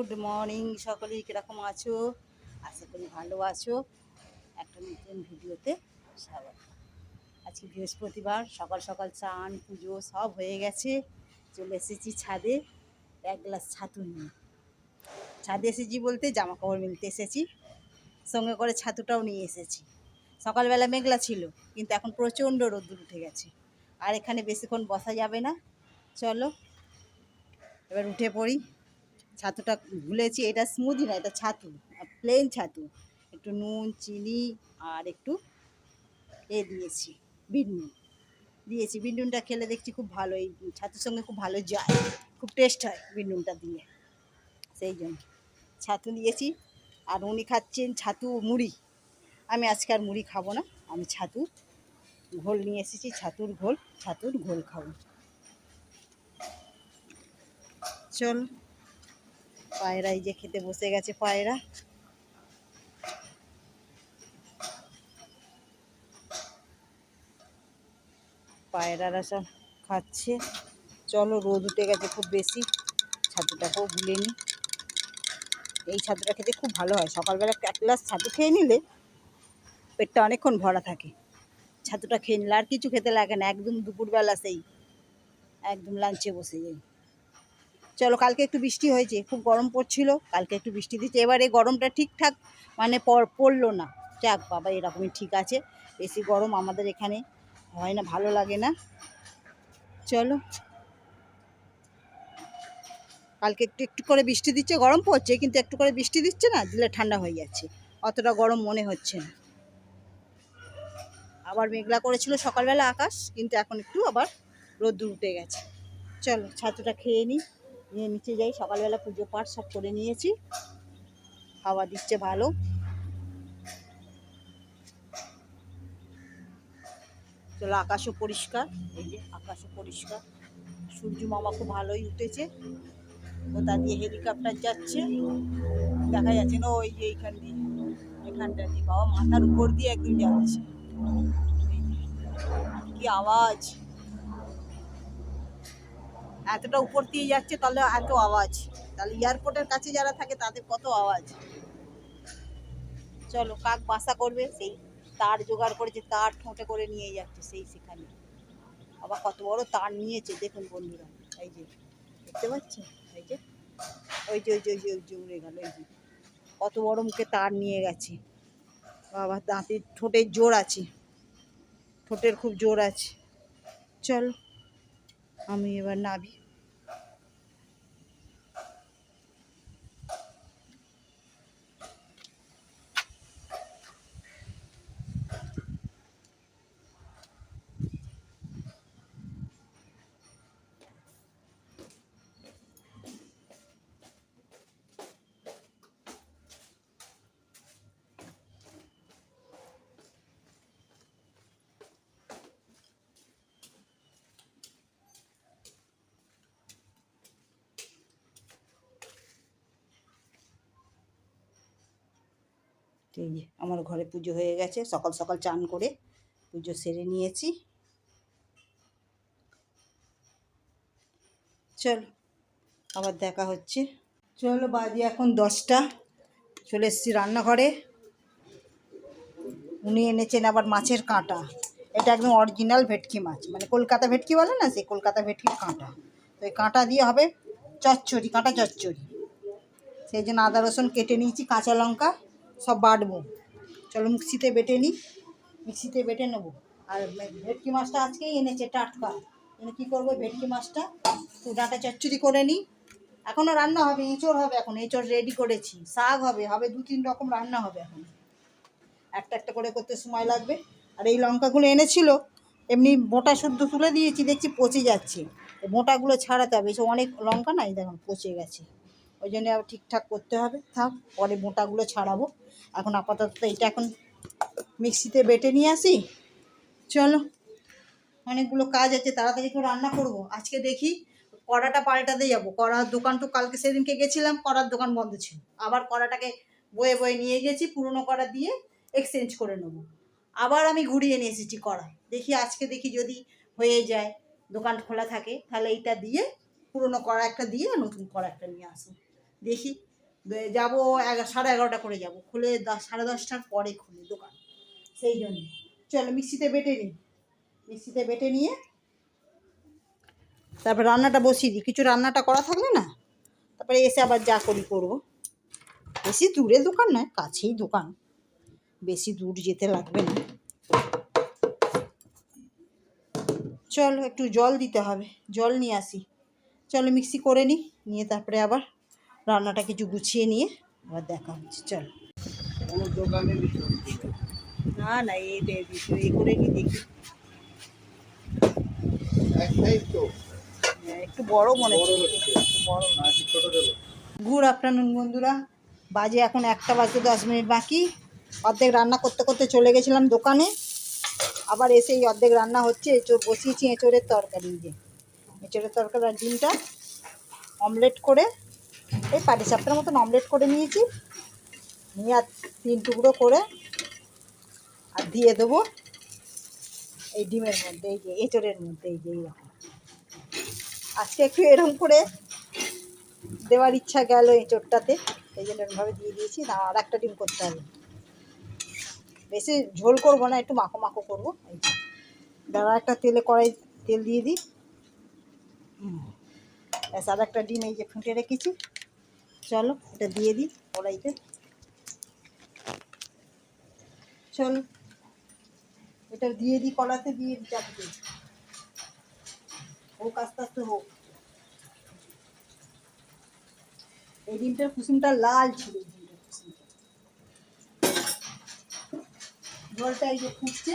Good morning সকলেই, কীরকম আছো? আশা করি ভালো আছো। একটা নতুন ভিডিওতে স্বাগত। আজকে বৃহস্পতিবার, সকাল সকাল চান পুজো সব হয়ে গেছে। চলে এসেছি ছাদে এক গ্লাস ছাতু নিয়ে। ছাদে এসেছি বলতে জামা কাপড় মেলতে এসেছি, সঙ্গে করে ছাতুটাও নিয়ে এসেছি। সকালবেলা মেঘলা ছিল, কিন্তু এখন প্রচণ্ড রোদ্দুর উঠে গেছে। আর এখানে বেশিক্ষণ বসা যাবে না, চলো এবার উঠে পড়ি। ছাতুটা ভুলেছি, এটা স্মুদি না, এটা ছাতু, প্লেন ছাতু। একটু নুন চিনি আর একটু দিয়েছি, বিট নুন দিয়েছি। বিট নুনটা খেলে দেখছি খুব ভালো, এই ছাতুর সঙ্গে খুব ভালো যায়, খুব টেস্ট হয় বিট নুনটা দিয়ে, সেই জন্য ছাতু দিয়েছি। আর উনি খাচ্ছেন ছাতু মুড়ি। আমি আজকে আর মুড়ি খাবো না, আমি ছাতু ঘোল নিয়ে এসেছি, ছাতুর ঘোল খাবো। চল, পায়রা এই যে খেতে বসে গেছে পায়রা। পায়রারা সব খাচ্ছে। চলো, রোদ উঠে গেছে খুব বেশি, ছাতুটাকেও গুলে নিই। এই ছাতুটা খেতে খুব ভালো হয়, সকালবেলা এক গ্লাস ছাতু খেয়ে নিলে পেটটা অনেকক্ষণ ভরা থাকে। ছাতুটা খেয়ে নিলে আর কিছু খেতে লাগে না, একদম দুপুরবেলা সেই একদম লাঞ্চে বসে যাই। চলো, কালকে একটু বৃষ্টি হয়েছে, খুব গরম পড়ছিল, কালকে একটু বৃষ্টি দিচ্ছে। এবার এই গরমটা ঠিকঠাক মানে পড়লো না। যাক বাবা, এরকমই ঠিক আছে। বেশি গরম আমাদের এখানে হয় না, ভালো লাগে না। চলো, কালকে একটু একটু করে বৃষ্টি দিচ্ছে, গরম পড়ছে কিন্তু একটু করে বৃষ্টি দিচ্ছে না, দিলে ঠান্ডা হয়ে যাচ্ছে, অতটা গরম মনে হচ্ছে না। আবার মেঘলা করেছিল সকালবেলা আকাশ, কিন্তু এখন একটু আবার রোদ্দুর উঠে গেছে। চলো, ছাতুটা খেয়ে নিই, নিয়ে নিচে যাই। সকালবেলা পুজো পাঠ সব করে নিয়েছি, হাওয়া দিচ্ছে ভালো। চলো, আকাশও পরিষ্কার, এই যে আকাশও পরিষ্কার, সূর্য মামা খুব ভালোই উঠেছে। কোথা দিয়ে হেলিকপ্টার যাচ্ছে দেখা যাচ্ছে না, ওই যে এইখান দিয়ে, এখানটা দিয়ে বাবা মাথার উপর দিয়ে একদম যাচ্ছে। কি আওয়াজ, এতটা উপর দিয়ে যাচ্ছে, তাহলে এত আওয়াজ, তাহলে এয়ারপোর্টের কাছে যারা থাকে তাদের কত আওয়াজ। চলো, কাক বাসা করবে, সেই তার জোগাড় করেছে, তার ঠোঁটে করে নিয়ে যাচ্ছে সেই সেখানে। আবার কত বড় তার নিয়েছে দেখুন বন্ধুরা, এই যে দেখতে পাচ্ছেন, এই যে ওই যে ওই যে ওই যে ওই যে উড়ে গেল, এই যে কত বড় মুখে তার নিয়ে গেছে। বাবা, দাঁতের ঠোঁটের জোর আছে, ঠোঁটের খুব জোর আছে। চলো, আমি এবার নাবি। এই যে আমার ঘরে পুজো হয়ে গেছে, সকাল সকাল চান করে পুজো সেরে নিয়েছি। চলো, আবার দেখা হচ্ছে। চলো, বাজে এখন 10টা, চলে এসেছি রান্নাঘরে। উনি এনেছেন আবার মাছের কাঁটা, এটা একদম অরিজিনাল ভেটকি মাছ, মানে কলকাতা ভেটকি বলে না, সেই কলকাতা ভেটকির কাঁটা। তো এই কাঁটা দিয়ে হবে চচ্চড়ি, কাঁটা চচ্চড়ি। সেই জন্য আদা রসুন কেটে নিয়েছি, কাঁচা লঙ্কা সব বাটবো। চলো, মিক্সিতে বেটে নিই, মিক্সিতে বেটে নেবো। আর ভেটকি মাছটা আজকেই এনেছে টাটকা, মানে কী করবো, ভেটকি মাছটা তো ডাঁটা চচ্চড়ি করে নিই। এখনও রান্না হবে, এঁচড় হবে, এখন এঁচড় রেডি করেছি, শাক হবে, 2-3 রকম রান্না হবে। এখন একটা একটা করে করতে সময় লাগবে। আর এই লঙ্কাগুলো এনেছিল, এমনি মোটা শুদ্ধ তুলে দিয়েছি, দেখছি পচে যাচ্ছে, মোটাগুলো ছাড়াতে হবে, এসব অনেক লঙ্কা নাই, দেখুন পচে গেছে, ওই জন্য আবার ঠিকঠাক করতে হবে। থাক, পরে মোটাগুলো ছাড়াবো। এখন আপাতত এটা এখন মিক্সিতে বেটে নিয়ে আসি। চলো, অনেকগুলো কাজ আছে, তাড়াতাড়ি করে রান্না করব। আজকে দেখি কড়াটা পাল্টাতে যাবো, কড়ার দোকান তো কালকে সেদিনকে গেছিলাম, কড়ার দোকান বন্ধ ছিল, আবার কড়াটাকে বয়ে বয়ে নিয়ে গেছি, পুরনো কড়া দিয়ে এক্সচেঞ্জ করে নেবো। আবার আমি ঘুরিয়ে নিয়ে এসেছি কড়া, দেখি আজকে দেখি যদি হয়ে যায়, দোকান খোলা থাকে, তাহলে এইটা দিয়ে পুরনো কড়া একটা দিয়ে নতুন কড়া একটা নিয়ে আসবো। দেখি যাবো 11:30 করে যাব, খুলে 10, 10:30টার পরে খুলে দোকান, সেই জন্য। চলো মিক্সিতে বেটে নিই, মিক্সিতে বেটে নিয়ে তারপর রান্নাটা বসিয়ে দিই। কিছু রান্নাটা করা থাকলে না তারপরে এসে আবার যা করি করবো। বেশি দূরে দোকান নয়, কাছেই দোকান, বেশি দূর যেতে লাগবে না। চলো একটু জল দিতে হবে, জল নিয়ে আসি। চলো মিক্সি করে নিই, নিয়ে তারপরে আবার রান্নাটা কিছু গুছিয়ে নিয়ে আবার দেখা হচ্ছে। চলো না না এই করে নিই, দেখি একটু বড় মনে হচ্ছে, বড়। গুড আফটারনুন বন্ধুরা, বাজে এখন 1টা বাজতে 10 মিনিট বাকি। অর্ধেক রান্না করতে করতে চলে গেছিলাম দোকানে, আবার এসে এই অর্ধেক রান্না হচ্ছে। এঁচোড় বসিয়েছি, এঁচোড়ের তরকারি, যে এঁচোড়ের তরকারি আর ডিমটা অমলেট করে, এই পাটিসাপটার মতন অমলেট করে নিয়েছি, নিয়ে আর 3 টুকরো করে আর দিয়ে দেবো এই ডিমের মধ্যে, এই যে এঁচোড়ের মধ্যে, এই যে এইরকম। আজকে একটু এরকম করে দেওয়ার ইচ্ছা গেল এঁচোড়টাতে, এই জন্য এরকমভাবে দিয়ে দিয়েছি। না আর একটা ডিম করতে হবে, বেশি ঝোল করবো না, একটু মাখো মাখো করবো। এই যে দাঁড়া, একটা কড়াই তেল দিয়ে দিই, ব্যাস। আর একটা ডিম এই যে ফুটে রেখেছি, চলো এটা দিয়ে দিই কড়াইতে। চলো এটা দিয়ে দিই কড়াইতে, দিয়ে চাপতে হোক, আস্তে আস্তে হোক। এই ডিমটার কুসুমটা লাল ছিল, জলটা এই যে ফুটছে,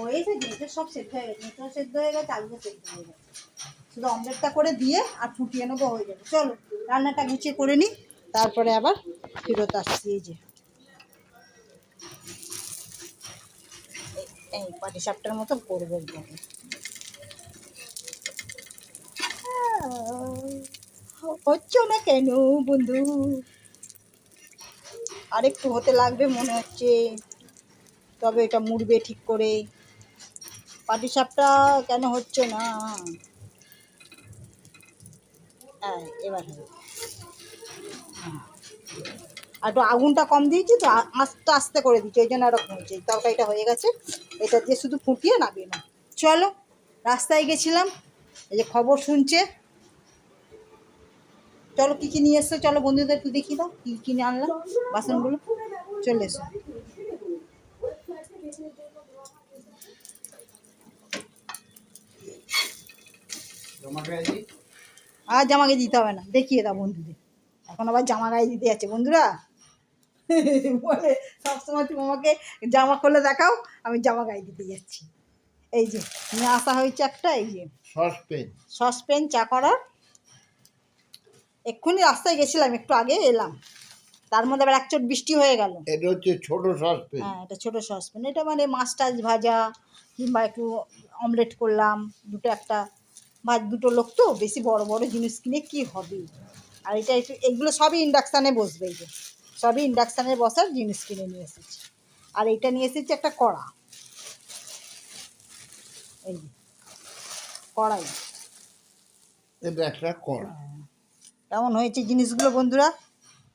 হয়েছে, জিনিসটা সব সেদ্ধ হয়ে গেছে, মেট্রো সেদ্ধ হয়ে গেছে, আলুও সেদ্ধ হয়ে গেছে, শুধু অমলেটটা করে দিয়ে আর ফুটিয়ে নেবো, হয়ে যাবে। চলো রান্নাটা গুছিয়ে করে নিই, তারপরে আবার ফেরত আসছি। এই যে এই পাটিসাপটার মতো করবো এইভাবে। হচ্ছে না কেন বন্ধু? আরেকটু হতে লাগবে মনে হচ্ছে, তবে এটা মুড়বে ঠিক করে। পাটিসাপটা কেন হচ্ছে না? হ্যাঁ এবার হবে। হ্যাঁ, আর একটু আগুনটা কম দিয়েছি তো, আস্তে আস্তে করে দিচ্ছি, ওই জন্য এরকম হচ্ছে। তরকারিটা হয়ে গেছে, এটা দিয়ে শুধু ফুটিয়ে নামিয়ে না। চলো রাস্তায় গেছিলাম, এই যে খবর শুনছে। চলো কী কী নিয়ে এসছো, চলো বন্ধুদের একটু দেখিয়ে দাও কী কিনে আনলাম বাসনগুলো। চলে এসো। আর জামা গায়ে দিতে হবে না, দেখিয়ে দাও বন্ধুদের। এখন আবার জামা গায়ে দিতে যাচ্ছে বন্ধুরা, বলে সবসময় তুমি আমাকে জামা খুলে দেখাও, আমি জামা গায়ে দিতে যাচ্ছি। এই যে নিয়ে আসা হয়েছে একটা, এই যে সসপেন চা করার। এক্ষুনি রাস্তায় গেছিলাম, একটু আগে এলাম, তার মধ্যে আবার 1 চোট বৃষ্টি হয়ে গেল। এটা হচ্ছে ছোট সসপেন। হ্যাঁ এটা ছোটো সসপেন, এটা মানে মাছ টাছ ভাজা কিংবা একটু অমলেট করলাম, একটা ভাত, 2টো লোক তো, বেশি বড় বড় জিনিস কিনে কি হবে। আর এটা একটু, এগুলো সবই ইন্ডাকশানে বসবে, এই যে সবই ইন্ডাকশানে বসার জিনিস কিনে নিয়ে এসেছি। আর এইটা নিয়ে এসেছি একটা কড়া, এই যে কড়াই, এটা একটা কড়া। কেমন হয়েছে জিনিসগুলো বন্ধুরা?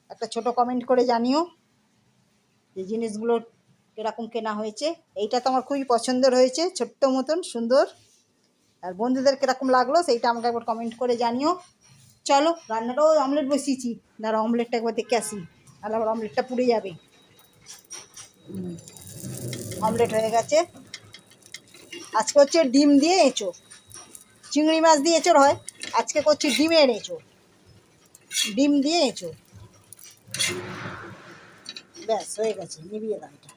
একটা ছোট কমেন্ট করে জানিও যে জিনিসগুলো কীরকম কেনা হয়েছে। এইটা তো আমার খুবই পছন্দের হয়েছে, ছোট্ট মতন সুন্দর। আর বন্ধুদের কীরকম লাগলো সেইটা আমাকে একবার কমেন্ট করে জানিও। চলো রান্নাটাও অমলেট বসিয়েছি, দাঁড়া অমলেটটা একবার দেখে আসি, আর আবার অমলেটটা পুড়ে যাবে। অমলেট হয়ে গেছে। আজকে হচ্ছে ডিম দিয়ে এঁচোড়, চিংড়ি মাছ দিয়ে এঁচোড় হয়, আজকে করছি ডিমের এঁচোড়, ডিম দিয়ে এঁচোড়। ব্যাস হয়ে গেছে, নিভিয়ে দাও এটা।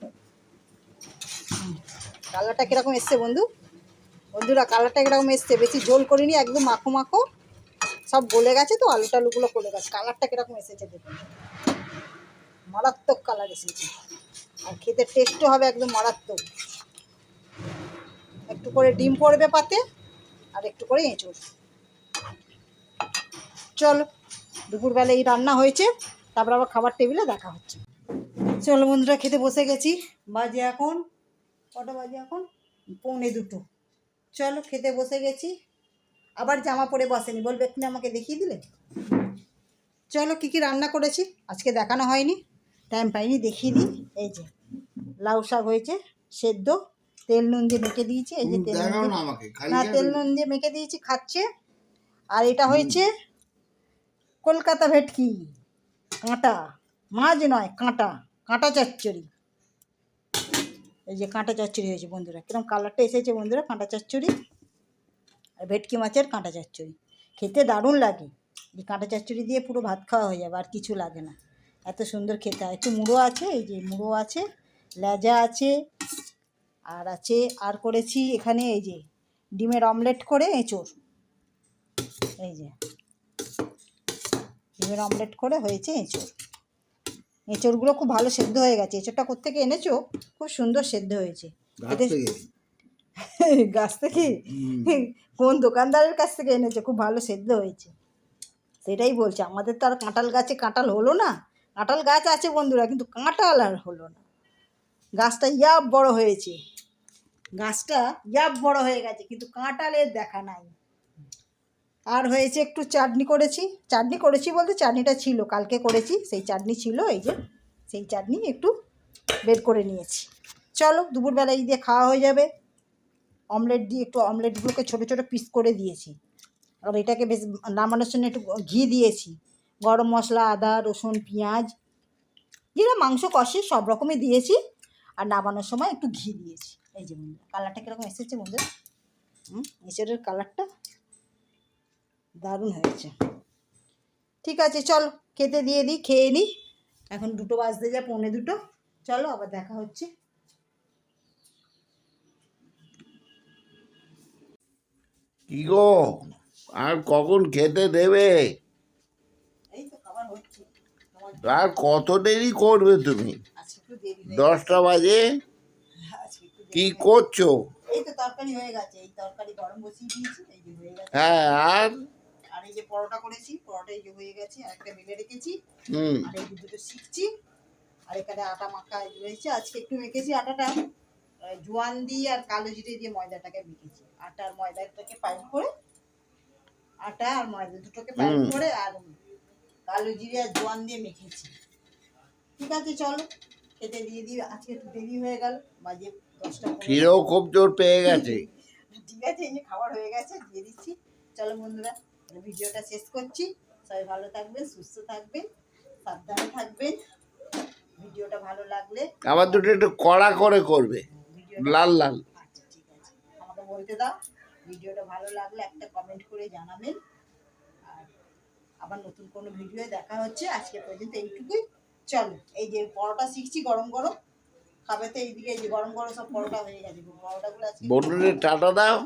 কালারটা কীরকম এসছে বন্ধুরা, কালারটা কীরকম এসছে? বেশি ঝোল করিনি, একদম মাখো মাখো, সব গলে গেছে তো, আলু টালুগুলো গলে গেছে। কালারটা কীরকম এসেছে দেখুন, মারাত্মক কালার এসেছে, আর খেতে টেস্টও হবে একদম মারাত্মক। একটু করে ডিম পড়বে পাতে, আর একটু করে এঁচোড়। চলো দুপুরবেলা এই রান্না হয়েছে, তারপর আবার খাবার টেবিলে দেখা হচ্ছে। চলো বন্ধুরা খেতে বসে গেছি, বাজে এখন কটা বাজে, এখন 1:45। চলো খেতে বসে গেছি। আবার জামা পরে বসেনি, বলবে এক্ষুনি আমাকে দেখিয়ে দিলে। চলো কী কী রান্না করেছি আজকে দেখানো হয়নি, টাইম পাইনি, দেখিয়ে দিই। এই যে লাউ শাক হয়েছে সেদ্ধ, তেল নুন দিয়ে মেখে দিয়েছি। এই যে তেল নুন দেখাও দিয়ে, না আমাকে খালি না তেল নুন দিয়ে মেখে দিয়েছি, খাচ্ছে। আর এটা হয়েছে কলকাতা ভেটকি, কাঁটা, মাছ নয় কাঁটা, কাঁটা চচ্চড়ি। এই যে কাঁটা চচ্চড়ি হয়েছে বন্ধুরা, কিরকম কালারটা এসেছে বন্ধুরা, কাঁটা চচ্চড়ি আর ভেটকি মাছের কাঁটা চচ্চড়ি। খেতে দারুণ লাগে, এই কাঁটা চচ্চড়ি দিয়ে পুরো ভাত খাওয়া হয়ে যাবে, আর কিছু লাগে না, এত সুন্দর খেতে হয়। একটু মুড়ো আছে, এই যে মুড়ো আছে, লেজা আছে, আর আছে, আর করেছি এখানে এই যে ডিমের অমলেট করে এঁচোড়, এই যে ডিমের অমলেট করে হয়েছে এঁচোড়। এঁচোড়গুলো খুব ভালো সেদ্ধ হয়ে গেছে, এঁচোড়টা কোত্থেকে এনেছো, খুব সুন্দর সেদ্ধ হয়েছে। গাছ থেকে। গাছ থেকে? কোন দোকানদারের কাছ থেকে এনেছে, খুব ভালো সেদ্ধ হয়েছে, সেটাই বলছে। আমাদের তো আর কাঁঠাল গাছে কাঁঠাল হলো না, কাঁঠাল গাছ আছে বন্ধুরা, কিন্তু কাঁঠাল আর হলো না। গাছটা ইয়াব বড় হয়েছে, গাছটা ইয়াব বড় হয়ে গেছে, কিন্তু কাঁঠালের দেখা নাই। আর হয়েছে একটু চাটনি করেছি, চাটনি করেছি বলতে চাটনিটা ছিল কালকে করেছি, সেই চাটনি ছিল, এই যে সেই চাটনি একটু বের করে নিয়েছি। চলো দুপুরবেলা এই দিয়ে খাওয়া হয়ে যাবে। অমলেট দিয়ে, একটু অমলেটগুলোকে ছোটো ছোটো পিস করে দিয়েছি, আর এটাকে বেশ নামানোর জন্য একটু ঘি দিয়েছি, গরম মশলা, আদা রসুন পেঁয়াজ, যেটা মাংস কষে সব রকমই দিয়েছি, আর নামানোর সময় একটু ঘি দিয়েছি। এই যে বন্ধুরা কালারটা কীরকম এসেছে বন্ধুরা, এঁচড়ের কালারটা দারুণ হয়েছে। ঠিক আছে চলো খেতে দিয়ে দিই, খেয়ে নিই, এখন 2টো বাজতে যায়, 1:45। চলো আবার দেখা হচ্ছে। কি গো, আর কখন খেতে দেবে? এই তো খাবার হচ্ছে, আর কত দেরি করবে তুমি? আজকে একটু দেরি হয়ে 10টা বাজে, আজকে একটু কি দেরি হয়ে করছো? এই তো তরকারি হয়ে গেছে, এই তরকারি গরম বসিয়ে দিয়েছি, এই যে হয়ে গেছে। হ্যাঁ, আর আর এই যে পরোটা করেছি, পরোটা এই যে হয়ে গেছে, আর একটা বেলে রেখেছি, হুম আর এই দুটো শিখছি। আর এখানে আটা মাখা রয়েছে, আজকে একটু মেখেছি আটাটা, জোয়ান দিয়ে আর কালো জিরে দিয়ে ময়দাটাকে মেখেছি। আটা আর ময়দাটাকে পাইল করে, আটা আর ময়দা দুটোকে পাইল করে, আর কালো জিরে আর জোয়ান দিয়ে মেখেছি। ঠিক আছে চলো খেতে দিয়ে দিই, আজকে একটু দেরি হয়ে গেল, বাজে 10টা। খিদেও খুব জোর পেয়ে গেছে। ঠিক আছে এই যে খাবার হয়ে গেছে, দিয়ে দিচ্ছি। চলো বন্ধুরা ভিডিওটা শেষ করছি, সবাই ভালো থাকবেন, সুস্থ থাকবেন, সাবধানে থাকবেন। ভিডিওটা ভালো লাগলে আবার দুটো একটু কড়া করে করবে, ভিডিওটা, লাল লাল। আচ্ছা ঠিক আছে, আমাকে বলতে দাও। ভিডিওটা ভালো লাগলে একটা কমেন্ট করে জানাবেন, আর আবার নতুন কোনো ভিডিও দেখা হচ্ছে। আজকে পর্যন্ত এইটুকুই। চলো এই যে পরোটা শিখছি গরম গরম খাবে, তো এইদিকে এই যে গরম গরম সব পরোটা হয়ে গেছে, পরোটাগুলো আজকে বন্ধুদের টাটা দাও।